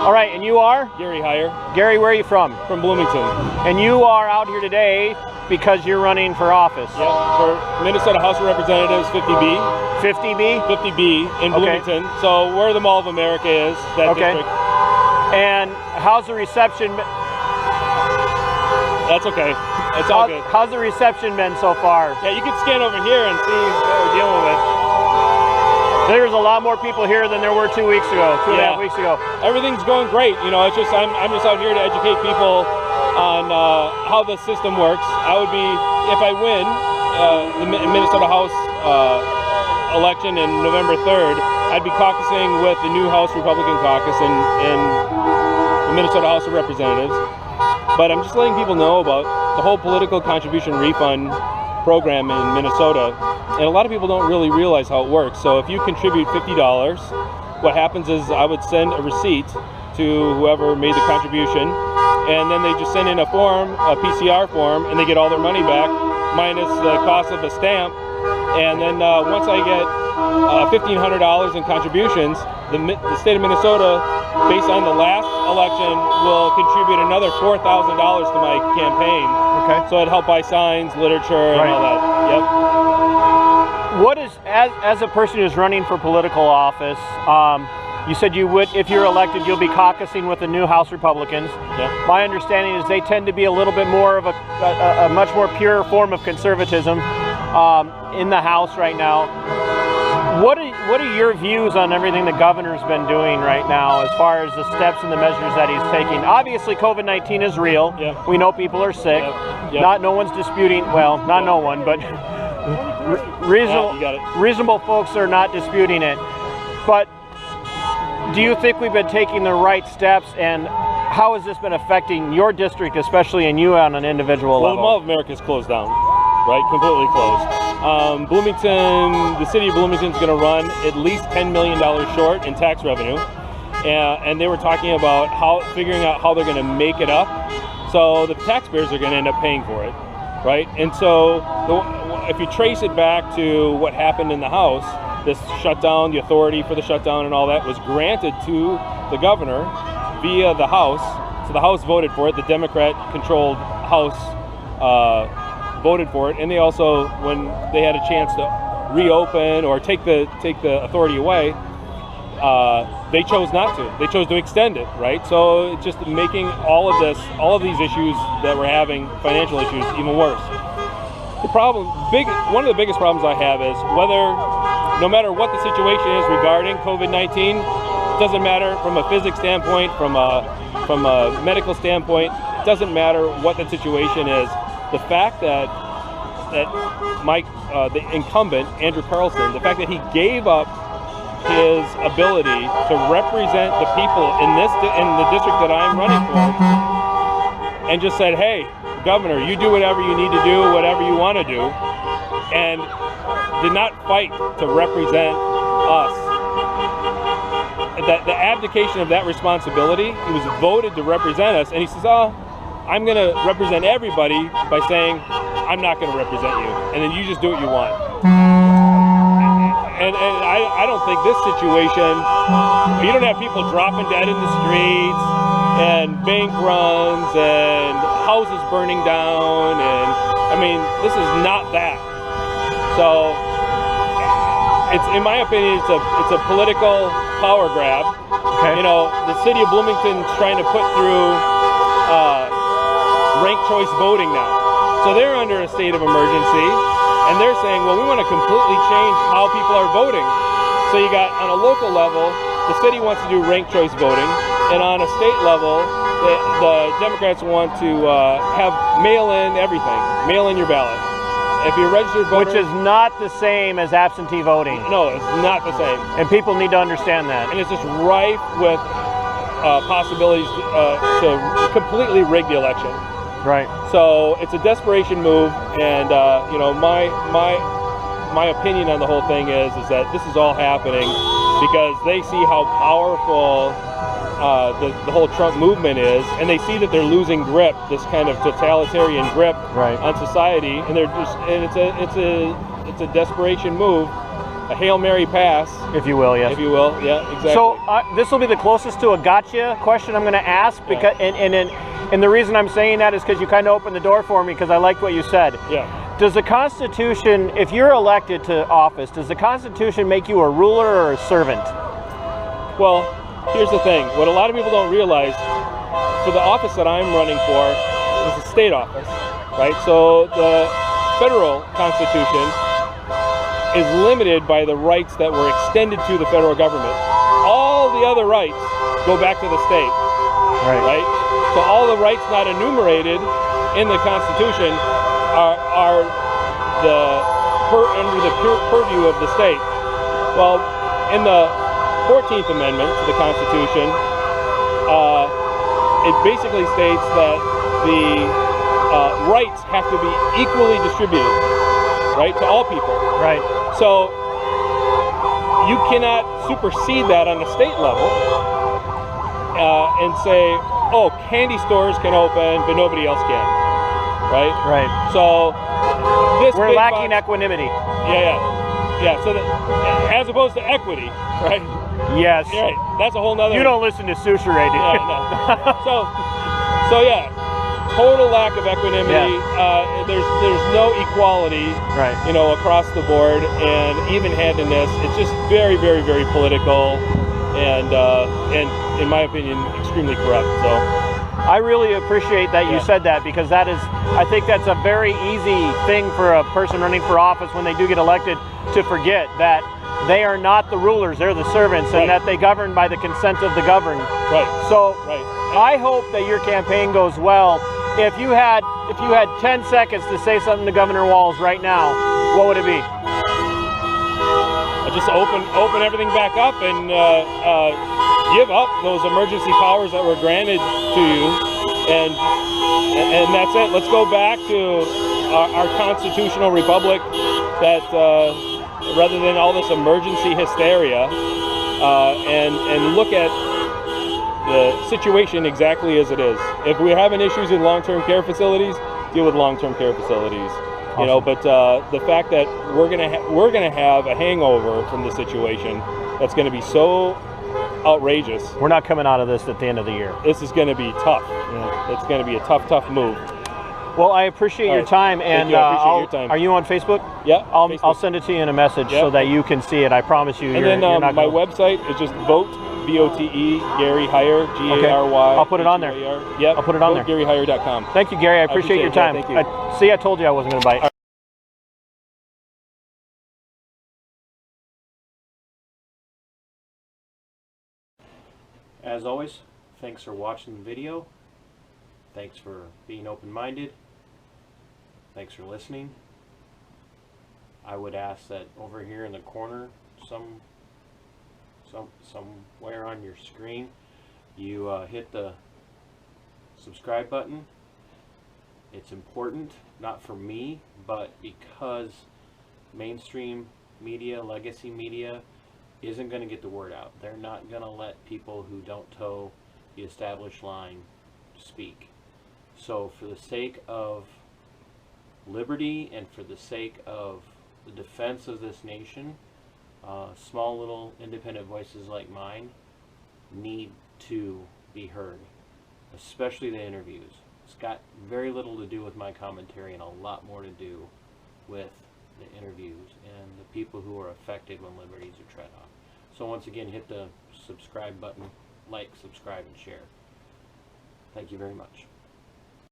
All right, and you are? Gary Heyer. Gary, where are you from? From Bloomington. And you are out here today because you're running for office. Yeah, for Minnesota House of Representatives 50B. 50B? 50B in Bloomington. Okay. So where the Mall of America is, that district. And how's the reception? That's okay. It's all good. How's the reception been so far? Yeah, you can scan over here and see what we're dealing with. There's a lot more people here than there were 2 weeks ago, two and a half weeks ago. Everything's going great. You know, it's just I'm just out here to educate people on how the system works. I would be, if I win the Minnesota House election in November 3rd, I'd be caucusing with the new House Republican caucus in the Minnesota House of Representatives. But I'm just letting people know about the whole political contribution refund program in Minnesota, and a lot of people don't really realize how it works. So if you contribute $50, what happens is I would send a receipt to whoever made the contribution, and then they just send in a form, a PCR form, and they get all their money back minus the cost of the stamp. And then once I get $1,500 in contributions, the state of Minnesota, based on the last election, will contribute another $4,000 to my campaign. Okay. So it'd help buy signs, literature, and all that. Yep. What is, as a person who's running for political office, you said you would, if you're elected, you'll be caucusing with the new House Republicans. Yeah. My understanding is they tend to be a little bit more of a much more pure form of conservatism in the House right now. What are your views on everything the governor's been doing right now as far as the steps and the measures that he's taking? Obviously, COVID-19 is real. Yeah. We know people are sick. Yeah. No one's disputing, well, not no one, but reasonable folks are not disputing it. But do you think we've been taking the right steps, and how has this been affecting your district, especially in you on an individual level? Well, the Mall of America is closed down, right? Completely closed. Bloomington, the city of Bloomington is going to run at least $10 million short in tax revenue, and they were talking about figuring out how they're going to make it up. So the taxpayers are going to end up paying for it, right? And so if you trace it back to what happened in the House, this shutdown, the authority for the shutdown and all that was granted to the governor via the House. So the House voted for it. The Democrat-controlled House voted for it, and they also, when they had a chance to reopen or take the authority away, they chose not to. They chose to extend it, right? So it's just making all of these issues that we're having, financial issues, even worse. The problem, one of the biggest problems I have is no matter what the situation is regarding COVID-19, it doesn't matter from a physics standpoint, from a medical standpoint, it doesn't matter what the situation is. The fact that the incumbent, Andrew Carlson, the fact that he gave up his ability to represent the people in the district that I'm running for, and just said, hey, Governor, you do whatever you need to do, whatever you want to do, and did not fight to represent us. The abdication of that responsibility, he was voted to represent us, and he says, oh, I'm going to represent everybody by saying, I'm not going to represent you, and then you just do what you want. And I don't think this situation, you don't have people dropping dead in the streets, and bank runs, and houses burning down, and I mean, this is not that. So, in my opinion, it's a political power grab. Okay. You know, the city of Bloomington's trying to put through ranked choice voting now. So they're under a state of emergency, and they're saying, well, we want to completely change how people are voting. So you got, on a local level, the city wants to do ranked choice voting, and on a state level, the Democrats want to have mail-in everything, mail in your ballot. If you're a registered voter, which is not the same as absentee voting. No, it's not the same. And people need to understand that. And it's just rife with possibilities to completely rig the election. Right. So it's a desperation move, and you know, my opinion on the whole thing is that this is all happening because they see how powerful the whole Trump movement is, and they see that they're losing grip, this kind of totalitarian grip on society, and they're just, and it's a desperation move a Hail Mary pass, if you will, yes. if you will. Yeah, exactly. So this will be the closest to a gotcha question I'm going to ask, because and the reason I'm saying that is because you kind of opened the door for me, because I liked what you said. Yeah. Does the Constitution, if you're elected to office, does the Constitution make you a ruler or a servant? Well, here's the thing. What a lot of people don't realize, for the office that I'm running for is a state office, right? So the federal Constitution is limited by the rights that were extended to the federal government. All the other rights go back to the state, right? So all the rights not enumerated in the Constitution are under the purview of the state. Well, in the 14th Amendment to the Constitution, it basically states that the rights have to be equally distributed, right, to all people. Right. So you cannot supersede that on the state level and say, oh, candy stores can open, but nobody else can, right? Right. So we're lacking equanimity. Yeah. So that, as opposed to equity, right? Yes. Right. That's a whole nother. You don't listen to Susure, do you? Yeah, no. So yeah, total lack of equanimity. Yeah. There's no equality, right? You know, across the board, and even-handedness. It's just very, very, very political, and in my opinion, extremely corrupt. So I really appreciate that you said that, because that is, I think that's a very easy thing for a person running for office when they do get elected to forget, that they are not the rulers, they're the servants, and that they govern by the consent of the governed. Right. So I hope that your campaign goes well. If you had 10 seconds to say something to Governor Walz right now, what would it be? Just open everything back up and give up those emergency powers that were granted to you, and that's it. Let's go back to our constitutional republic, that rather than all this emergency hysteria, and look at the situation exactly as it is. If we're having issues in long-term care facilities, deal with long-term care facilities. Awesome. You know, but the fact that we're gonna have a hangover from the situation that's gonna be so outrageous. We're not coming out of this at the end of the year. This is gonna be tough. It's gonna be a tough move. Well, I appreciate your time, and I appreciate your time. Are you on Facebook? Yeah. I'll send it to you in a message so that you can see it. I promise you. And then my website is just vote. VOTE Gary Hire, GARY. I'll put it on there. Yep. I'll put it on there. GaryHire.com. Thank you, Gary. I appreciate your time. Thank you. See, I told you I wasn't going to bite. As always, thanks for watching the video. Thanks for being open-minded. Thanks for listening. I would ask that over here in the corner, somewhere on your screen, you hit the subscribe button. It's important, not for me, but because mainstream media, legacy media, isn't going to get the word out. They're not going to let people who don't toe the established line speak. So for the sake of liberty and for the sake of the defense of this nation, small little independent voices like mine need to be heard, especially the interviews. It's got very little to do with my commentary and a lot more to do with the interviews and the people who are affected when liberties are tread on. So once again, hit the subscribe button, like, subscribe, and share. Thank you very much.